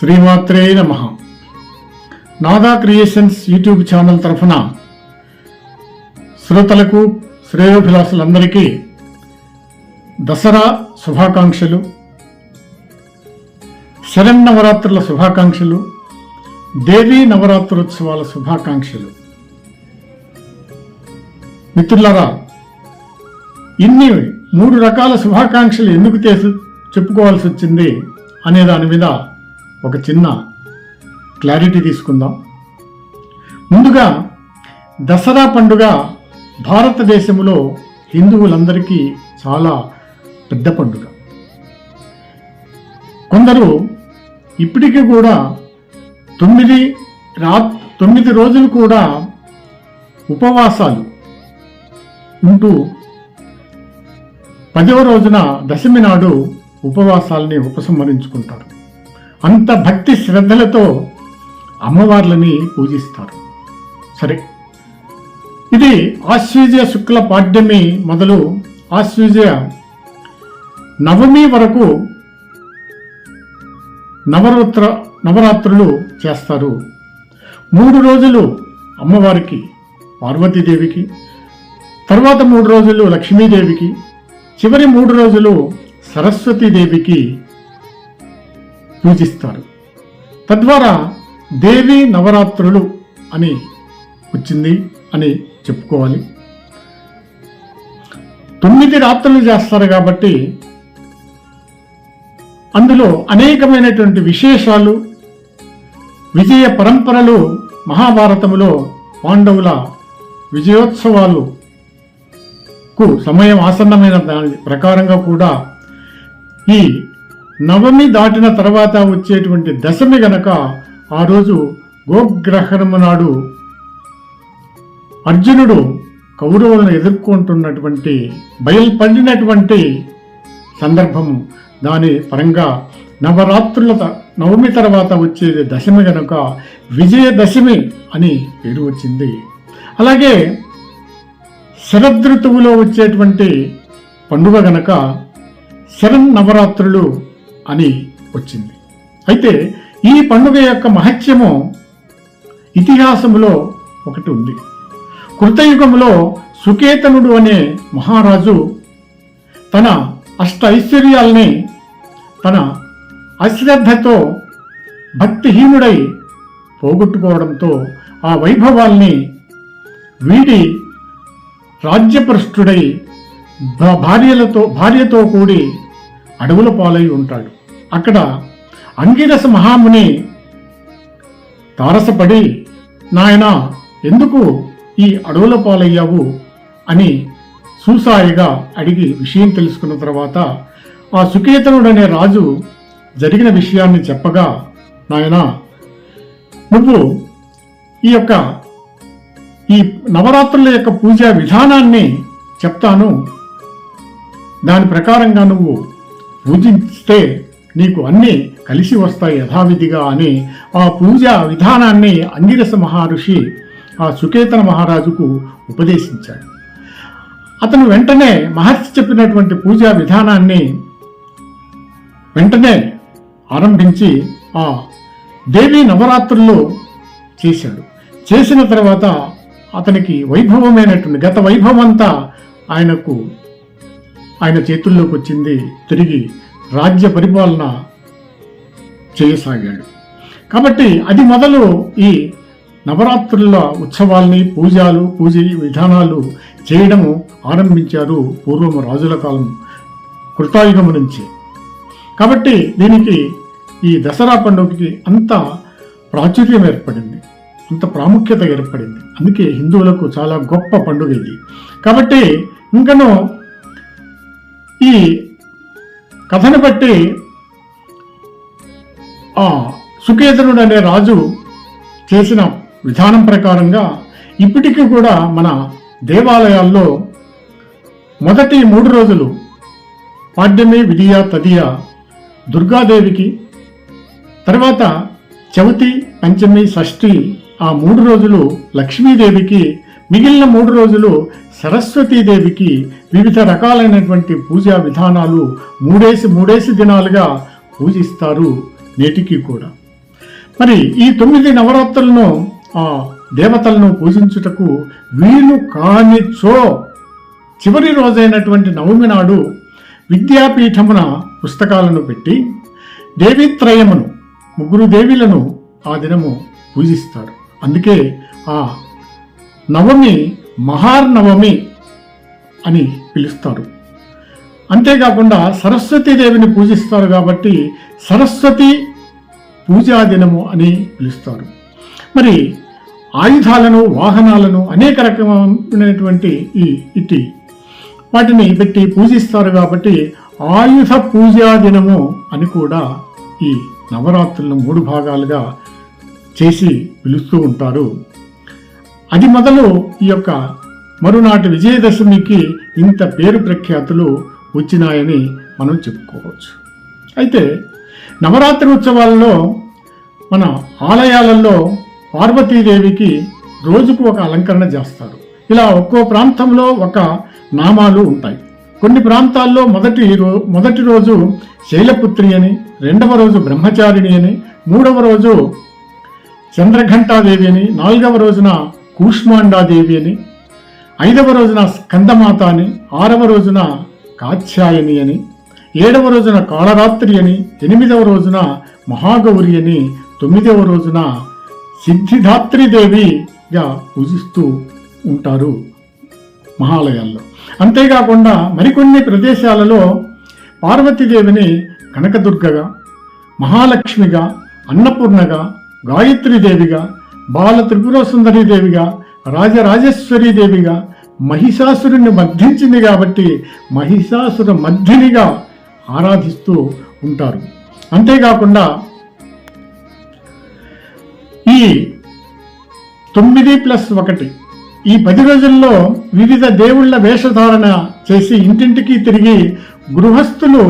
శ్రీమాత్రే నమః. నాదా క్రియేషన్స్ యూట్యూబ్ ఛానల్ తరఫున శ్రోతలకు శ్రేయోభిలాషులందరికీ దసరా శుభాకాంక్షలు, శరన్నవరాత్రుల శుభాకాంక్షలు, దేవీ నవరాత్రోత్సవాల శుభాకాంక్షలు. మిత్రులారా, ఇన్ని 3 రకాల శుభాకాంక్షలు ఎందుకు చెప్పుకోవాల్సి వచ్చింది అనే దాని మీద ఒక చిన్న క్లారిటీ తీసుకుందాం. ముందుగా, దసరా పండుగ భారతదేశంలో హిందువులందరికీ చాలా పెద్ద పండుగ. కొందరు ఇప్పటికీ కూడా 9 రోజులు కూడా ఉపవాసాలు ఉంటూ 10వ రోజున దశమి నాడు ఉపవాసాలని ఉపసంహరించుకుంటారు. అంత భక్తి శ్రద్ధలతో అమ్మవార్లని పూజిస్తారు. సరే, ఇది ఆశ్వీజ శుక్ల పాడ్యమి మొదలు ఆశ్వీజ నవమి వరకు నవరాత్రులు చేస్తారు. 3 రోజులు అమ్మవారికి పార్వతీదేవికి, తర్వాత 3 రోజులు లక్ష్మీదేవికి, చివరి 3 రోజులు సరస్వతీదేవికి పూజిస్తారు. తద్వారా దేవీ నవరాత్రులు అని వచ్చింది అని చెప్పుకోవాలి. 9 రాత్రులు చేస్తారు కాబట్టి అందులో అనేకమైనటువంటి విశేషాలు, విజయ పరంపరలు మహాభారతములో పాండవుల విజయోత్సవాలకు సమయం ఆసన్నమైన దాని ప్రకారంగా కూడా ఈ నవమి దాటిన తర్వాత వచ్చేటువంటి దశమి గనక ఆ రోజు గోగ్రహణము నాడు అర్జునుడు కౌరవులను ఎదుర్కొంటున్నటువంటి బయలుపడినటువంటి సందర్భము. దాని పరంగా నవమి తర్వాత వచ్చేది దశమి గనక విజయదశమి అని పేరు వచ్చింది. అలాగే శరదృతువులో వచ్చేటువంటి పండుగ గనక శరన్నవరాత్రులు అని వచ్చింది. అయితే ఈ పండుగ యొక్క మహత్యము ఇతిహాసములో ఒకటి ఉంది. కృతయుగములో సుకేతనుడు అనే మహారాజు తన ఐశ్వర్యాల్ని తన అశ్రద్ధతో భక్తిహీనుడై పోగొట్టుకోవడంతో ఆ వైభవాల్ని వీడి రాజ్యపృష్ఠుడై భార్యతో కూడి అడవుల పాలై ఉంటాడు. అక్కడ అంగిరస మహాముని తారసపడి, నాయనా ఎందుకు ఈ అడవుల పాలయ్యావు అని సూసాయిగా అడిగి విషయం తెలుసుకున్న తర్వాత ఆ సుకేతనుడనే రాజు జరిగిన విషయాన్ని చెప్పగా, నాయనా నువ్వు ఈ నవరాత్రుల యొక్క పూజా విధానాన్ని చెప్తాను, దాని ప్రకారంగా నువ్వు పూజిస్తే నీకు అన్నీ కలిసి వస్తాయి యథావిధిగా అని ఆ పూజా విధానాన్ని అంగిరస మహర్షి ఆ సుకేతన మహారాజుకు ఉపదేశించాడు. అతను వెంటనే మహర్షి చెప్పినటువంటి పూజా విధానాన్ని వెంటనే ఆరంభించి ఆ దేవీ నవరాత్రుల్లో చేశాడు. చేసిన తర్వాత అతనికి వైభవమైనటువంటి గత వైభవం అంతా ఆయన చేతుల్లోకి వచ్చింది. తిరిగి రాజ్య పరిపాలన చేయసాగాడు. కాబట్టి అది మొదలు ఈ నవరాత్రుల ఉత్సవాల్ని పూజ విధానాలు చేయడము ఆరంభించారు పూర్వం రాజుల కాలం కృతాయుగము నుంచి. కాబట్టి దీనికి ఈ దసరా పండుగకి అంత ప్రాచుర్యం ఏర్పడింది, అంత ప్రాముఖ్యత ఏర్పడింది. అందుకే హిందువులకు చాలా గొప్ప పండుగ ఇది. కాబట్టి ఇంకను ఈ కథను బట్టి ఆ సుకేతనుడు అనే రాజు చేసిన విధానం ప్రకారంగా ఇప్పటికీ కూడా మన దేవాలయాల్లో మొదటి 3 రోజులు పాడ్యమి, విధియ, తదియ దుర్గాదేవికి, తర్వాత చవితి, పంచమి, షష్ఠి ఆ 3 రోజులు లక్ష్మీదేవికి, మిగిలిన 3 రోజులు సరస్వతీదేవికి వివిధ రకాలైనటువంటి పూజా విధానాలు మూడేసి దినాలుగా పూజిస్తారు నేటికి కూడా. మరి ఈ 9 నవరాత్రులను ఆ దేవతలను పూజించుటకు వీలు కానిచో చివరి రోజైనటువంటి నవమి నాడు విద్యాపీఠమున పుస్తకాలను పెట్టి దేవీత్రయమును 3 దేవీలను ఆ దినము పూజిస్తారు. అందుకే ఆ నవమి మహార్నవమి అని పిలుస్తారు. అంతేకాకుండా సరస్వతీదేవిని పూజిస్తారు కాబట్టి సరస్వతి పూజా దినము అని పిలుస్తారు. మరి ఆయుధాలను, వాహనాలను అనేక రకమైనటువంటి ఇట్టి వాటిని పెట్టి పూజిస్తారు కాబట్టి ఆయుధ పూజా దినము అని కూడా ఈ నవరాత్రులను 3 భాగాలుగా చేసి పిలుస్తూ ఉంటారు. అది మొదలు ఈ యొక్క మరునాటి విజయదశమికి ఇంత పేరు ప్రఖ్యాతులు వచ్చినాయని మనం చెప్పుకోవచ్చు. అయితే నవరాత్రి ఉత్సవాల్లో మన ఆలయాలలో పార్వతీదేవికి రోజుకు ఒక అలంకరణ చేస్తారు. ఇలా ఒక్కో ప్రాంతంలో ఒక నామాలు ఉంటాయి. కొన్ని ప్రాంతాల్లో మొదటి రోజు శైలపుత్రి అని, 2వ రోజు బ్రహ్మచారిణి అని, 3వ రోజు చంద్రఘంటాదేవి అని, 4వ రోజున కూష్మాండాదేవి అని, 5వ రోజున స్కందమాత అని, 6వ రోజున కాత్యాయని అని, 7వ రోజున కాళరాత్రి అని, 8వ రోజున మహాగౌరి అని, 9వ రోజున సిద్ధిదాత్రిదేవిగా పూజిస్తూ ఉంటారు మహాలయాల్లో. అంతేకాకుండా మరికొన్ని ప్రదేశాలలో పార్వతీదేవిని కనకదుర్గగా, మహాలక్ష్మిగా, అన్నపూర్ణగా, గాయత్రీదేవిగా, బాల త్రిపుర సుందరీదేవిగా, రాజరాజేశ్వరీదేవిగా, మహిషాసురుని మర్దించింది కాబట్టి మహిషాసుర మర్దినిగా ఆరాధిస్తూ ఉంటారు. అంతేకాకుండా ఈ 9+1 ఈ 10 రోజుల్లో వివిధ దేవుళ్ల వేషధారణ చేసి ఇంటింటికి తిరిగి గృహస్థులు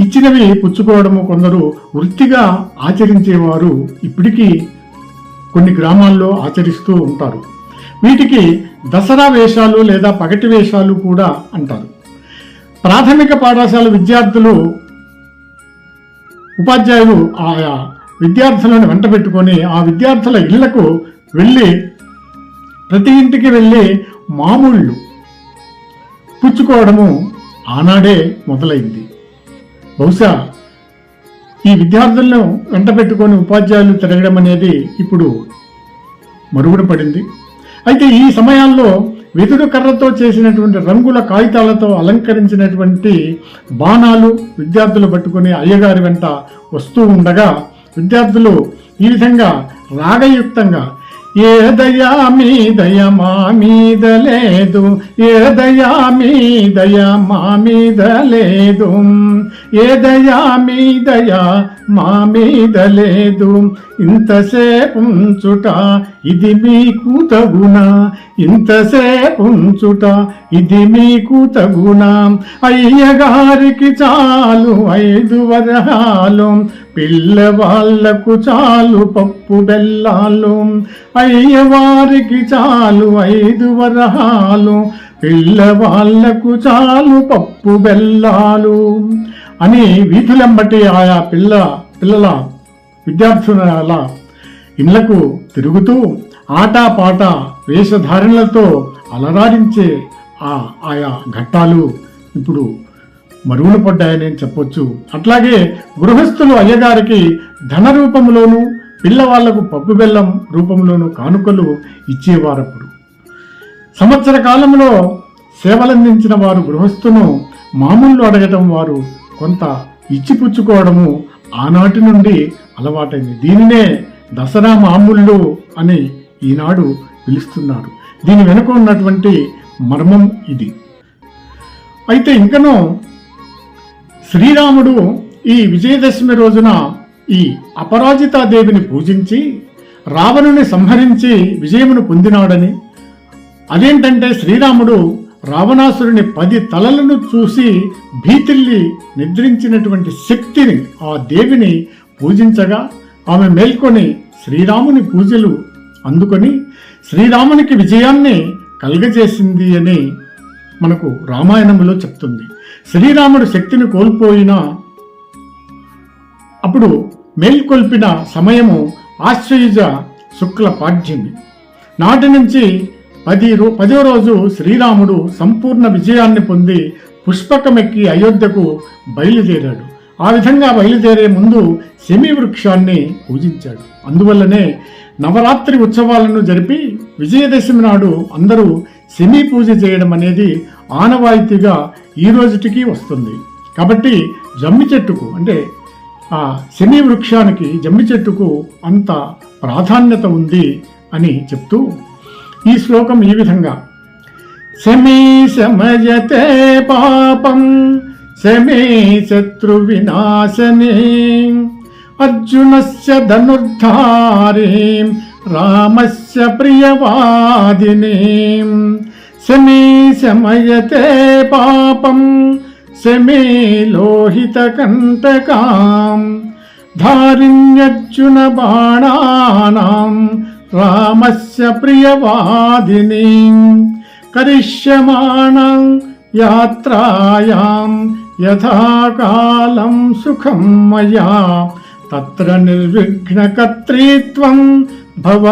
ఇచ్చినవి పుచ్చుకోవడము కొందరు వృత్తిగా ఆచరించేవారు ఇప్పటికీ కొన్ని గ్రామాల్లో ఆచరిస్తూ ఉంటారు. వీటికి దసరా వేషాలు లేదా పగటి వేషాలు కూడా అంటారు. ప్రాథమిక పాఠశాల విద్యార్థులు, ఉపాధ్యాయులు ఆయా విద్యార్థులను వెంట పెట్టుకొని ఆ విద్యార్థుల ఇళ్లకు వెళ్ళి ప్రతి ఇంటికి వెళ్ళి మామూళ్ళు పుచ్చుకోవడము ఆనాడే మొదలైంది. బహుశా ఈ విద్యార్థులను వెంట పెట్టుకొని ఉపాధ్యాయులు తిరగడం అనేది ఇప్పుడు మరుగున పడింది. అయితే ఈ సమయాల్లో వెదురు కర్రతో చేసినటువంటి రంగుల కాగితాలతో అలంకరించినటువంటి బాణాలు విద్యార్థులు పట్టుకొని అయ్యగారి వెంట వస్తూ ఉండగా విద్యార్థులు ఈ విధంగా రాగయుక్తంగా ఏ దయా మీ దయ మా మీద లేదు, ఏ దయా మీ దయ మా మీద లేదు, ఏ దయా మీ దయ మా మీద లేదు, ఇంతసేపుంచుట ఇది మీకు తగునా, ఇంతసేపుంచుట ఇది మీకు తగునా, అయ్యగారికి చాలు 5 వరహాలు, పిల్లవాళ్లకు చాలు పప్పు బెల్లాలు, అయ్యవారికి చాలు 5 వరహాలు, పిల్లవాళ్లకు చాలు పప్పు బెల్లాలు అని వీధులెంబటి ఆయా పిల్లల విద్యార్థుల ఇళ్లకు తిరుగుతూ ఆటపాట వేషధారణలతో అలరారించే ఆయా ఘట్టాలు ఇప్పుడు మరుగున పడ్డాయని చెప్పొచ్చు. అట్లాగే గృహస్థులు అయ్యగారికి ధన రూపంలోనూ పిల్లవాళ్లకు పప్పు బెల్లం రూపంలోనూ కానుకలు ఇచ్చేవారప్పుడు. సంవత్సర కాలంలో సేవలందించిన వారు గృహస్థును మామూలు అడగటం, వారు కొంత ఇచ్చిపుచ్చుకోవడము ఆనాటి నుండి అలవాటైంది. దీనినే దసరా మామూళ్ళు అని ఈనాడు పిలుస్తున్నారు. దీని వెనుక ఉన్నటువంటి మర్మం ఇది. అయితే ఇంకనూ శ్రీరాముడు ఈ విజయదశమి రోజున ఈ అపరాజితాదేవిని పూజించి రావణుని సంహరించి విజయమును పొందినాడని, అదేంటంటే శ్రీరాముడు రావణాసురుని 10 తలలను చూసి భీతిల్లి నిద్రించినటువంటి శక్తిని, ఆ దేవిని పూజించగా ఆమె మేల్కొని శ్రీరాముని పూజలు అందుకొని శ్రీరామునికి విజయాన్ని కలుగజేసింది అని మనకు రామాయణంలో చెప్తుంది. శ్రీరాముడు శక్తిని కోల్పోయినా అప్పుడు మేల్కొల్పిన సమయము ఆశ్వయుజ శుక్ల పాడ్యమి. నాటి నుంచి 10వ రోజు శ్రీరాముడు సంపూర్ణ విజయాన్ని పొంది పుష్పకమెక్కి అయోధ్యకు బయలుదేరాడు. ఆ విధంగా బయలుదేరే ముందు శమీ వృక్షాన్ని పూజించాడు. అందువల్లనే నవరాత్రి ఉత్సవాలను జరిపి విజయదశమి నాడు అందరూ శమీ పూజ చేయడం అనేది ఆనవాయితీగా ఈ రోజుటికి వస్తుంది. కాబట్టి జమ్మి చెట్టుకు అంటే ఆ శమీ వృక్షానికి జమ్మి చెట్టుకు అంత ప్రాధాన్యత ఉంది అని చెప్తూ ఈ శ్లోకం ఈ విధంగా: శమీ శమయతే పాపం శమీ శత్రు వినాశనే అర్జునస్య ధనుర్ధారీం రామస్య ప్రియవాదినీం శమీ శమయతే పాపం శమీ లోహిత కంటకాం ధారిణ్యర్జున బాణానాం రామస్య ప్రియవాదినీం కరిష్యమాణం యాత్రాయాం యథాకాలం సుఖం మయా తత్ర నిర్విఘ్నకర్తృత్వం భవ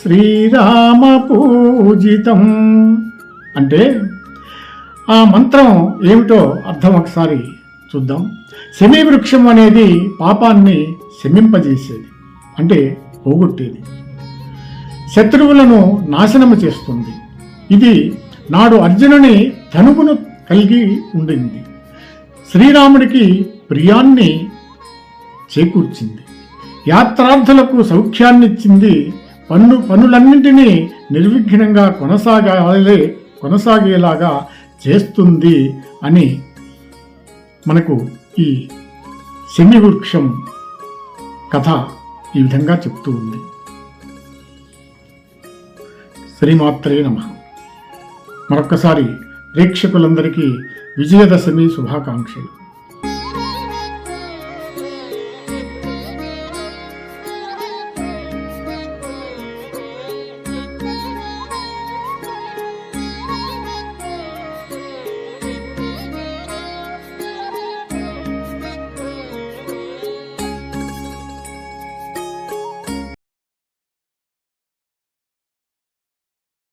శ్రీరామ పూజితం. అంటే ఆ మంత్రం ఏమిటో అర్థం ఒకసారి చూద్దాం. శమీ వృక్షం అనేది పాపాన్ని శమింపజేసేది, అంటే పోగొట్టేది, శత్రువులను నాశనము చేస్తుంది. ఇది నాడు అర్జునుని ధనువును కలిగి ఉండింది. శ్రీరాముడికి ప్రియాన్ని చేకూర్చింది, యాత్రార్థులకు సౌఖ్యాన్నిచ్చింది, పనులన్నింటినీ నిర్విఘ్నంగా కొనసాగేలాగా చేస్తుంది అని మనకు ఈ శమీ వృక్షం కథ ఈ విధంగా చెప్తూ ఉంది. శ్రీమాత్రే నమః. మరొక్కసారి ప్రేక్షకులందరికీ విజయదశమి శుభాకాంక్షలు.